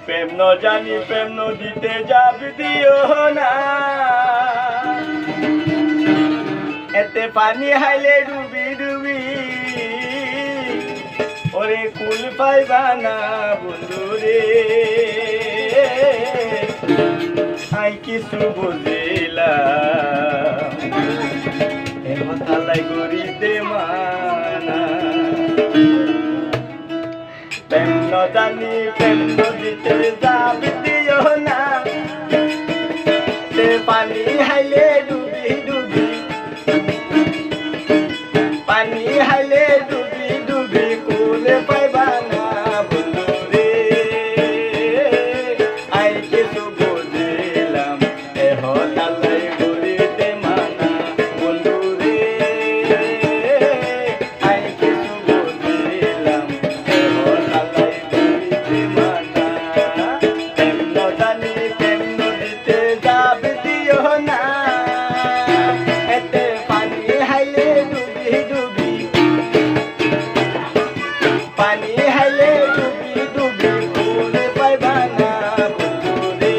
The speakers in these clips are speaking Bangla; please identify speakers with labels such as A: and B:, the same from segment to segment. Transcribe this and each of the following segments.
A: প্রেম ন জানি প্রেম নদীতে যাব দিও না, এতে পানি হাইলে ডুবি ডুবি ওরে কুল পাইবা না বন্ধু রে। আই কিছু বুঝিলাম তালাই গরিতে মানা। প্রেম ন জানি প্রেম নদীতে যাব দিও না, তে পানি হাইলে ডুবি ডুবি, পানি হাইলে ডুবি ডুবি কুল পাইবা না বন্ধু রে। আই কিছু বুঝিলাম এহ তালাই গরিতে মানা বন্ধু রে। আই কিছু বুঝিলাম এহ তালাই গরিতে মানা। প্রেম ন জানি প্রেম নদীতে যাব দিও না, এতে পানি হাইলে ডুবি ডুবি, পানি হাইলে ডুবি ডুবি কুল পাইবা না বন্ধু রে।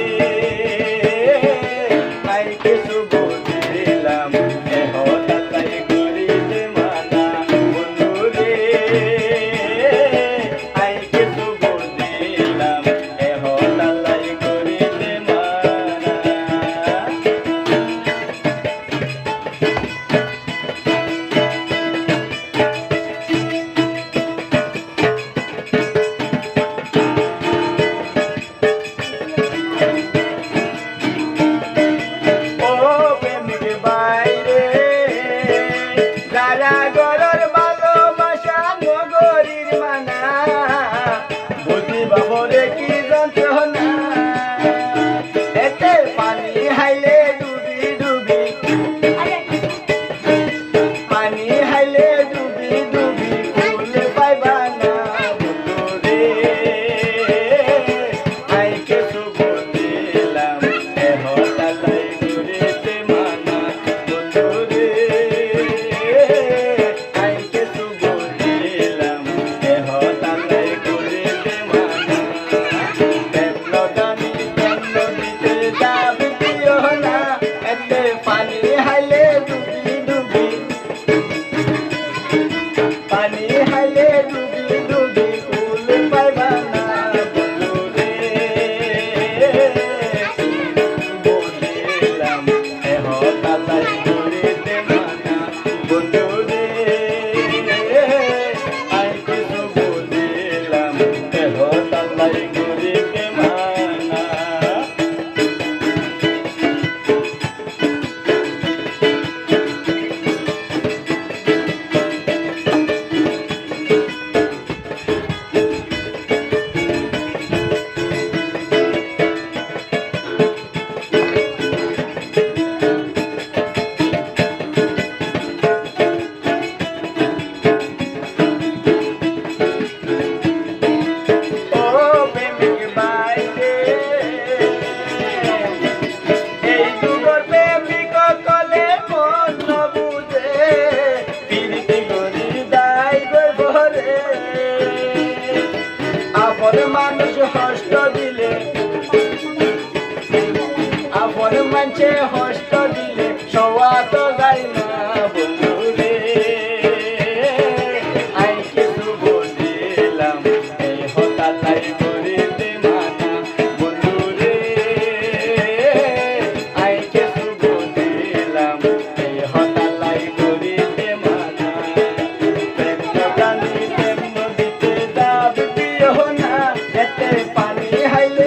A: আই কিছু বুঝিলাম এহ তালাই গরিতে মানা বন্ধু রে। আই কিছু বুঝিলাম এহ তালাই গরিতে মানা। ও প্রেমিক বাইরে যারা গরর ভালোবাসা নগরীর মানা, বুঝিবা বলে কি যন্ত্রণা, এতে পানি হাইলে ডুবি ডুবি, পানি হাইলে ডুবি ডুবি কুল পাইবা না বন্ধু রে। আই কিছু বুঝিলাম এহ তালাই গরিতে মানা বন্ধু রে। আই কিছু বুঝিলাম এহ তালাই গরিতে মানা। প্রেম ন জানি প্রেম নদীতে যাব দিও না, এতে পানি হাইলে ডুবি ডুবি, পানি হাইলে ডুবি ডুবি কুল পাইবা না বন্ধু রে। বুঝিলাম এহ তালাই গরিতে মানা বন্ধু রে। আই কিছু বুঝিলাম এহ তালাই গরিতে মানা। ও প্রেমিক বাইরে এই যুগর প্রেমিক কলে মন ন বুঝে, পিরিতি গরি দায় গই ভরে। আপন মানুষ হস্ত দিলে, আপন মানছে হস্ত দিলে সওয়া তো যায় না বন্ধু রে। আই কিছু বুঝিলাম এহ তালাই গরিতে মানা বন্ধু রে। আই কিছু বুঝিলাম এহ তালাই গরিতে মানা। প্রেম ন জানি প্রেম নদীতে যাব দিও না, এতে পানি হাইলে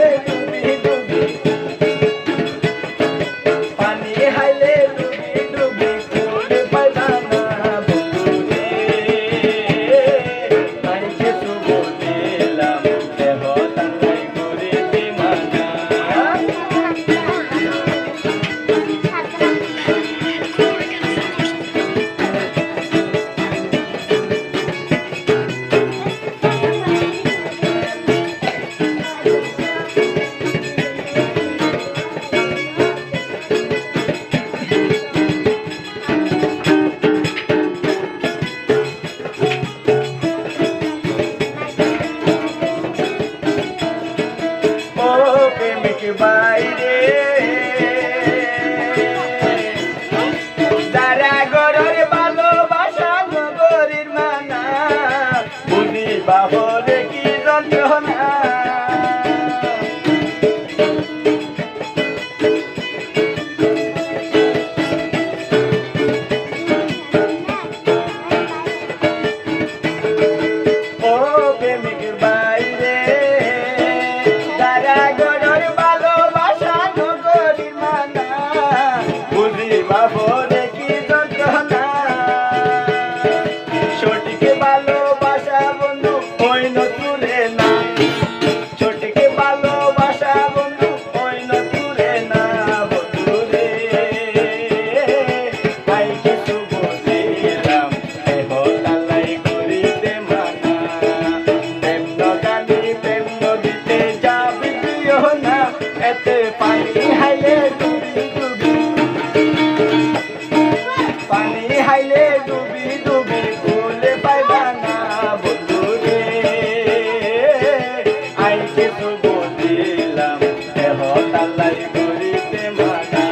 A: বাহরে কি যন্ত্রণা ও প্রেমিক বাইরে যারা গড়র ভালোবাসা নগরী মানা বুঝি বাহরে কি যন্ত্রণা ছোটকে ভালোবাসা বন্ধু হইল তুলে না ছোটকে ভালোবাসা বন্ধু হইল তুলে না বন্ধু রে আই কিছু বলিলাম এহ তালাই করিতে মানা প্রেম নগালি প্রেম নদীতে যাবি দিও না এতে পানি হাইলে ডুবি ডুবি পানি হাইলে ডুবি ডুবি ভুলে পাইবা না বন্ধু রে আই কিছু বলিলাম এহ তালাই করিতে মানা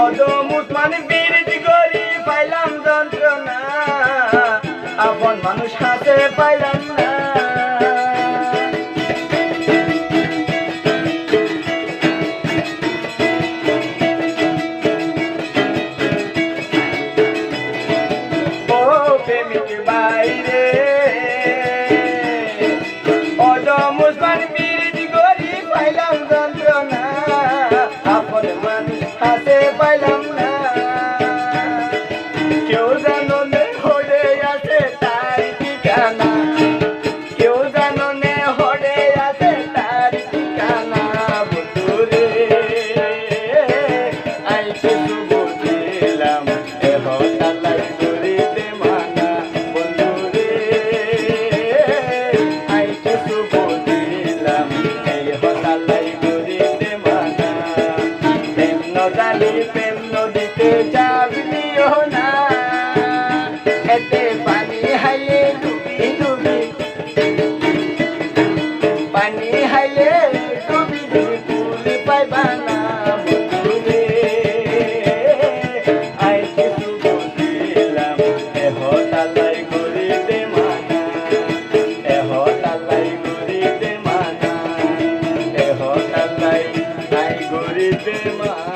A: অদমুসমান বিরতি করি পাইলাম যন্ত্রণা আপন মানুষ হাতে পাইলাম না ও প্রেমিক বাইরে অদমুসমান বিরতি করি পাইলাম যন্ত্রণা আপন মানুষ হাতে পাইলাম না কেউ জানো নে হরে আছে তার ঠিকানা কেউ জানো নে হরে আছে তার ঠিকানা বন্ধু রে আই কিছু বলিলাম এহ তালাই করিতে মানা বন্ধু রে আই কিছু বলিলাম এহ তালাই করিতে মানা প্রেম নদালি প্রেম নদীতে যাবি দিও না এতে পানি হাইলে ডুবি ডুবি পানি হাইলে ডুবি ডুবি ভুলে পাইবা না বন্ধু রে আই কিছু বলিলাম এহ তালাই করিতে মানা এহ তালাই করিতে মানা এহ তালাই আই করিতে মানা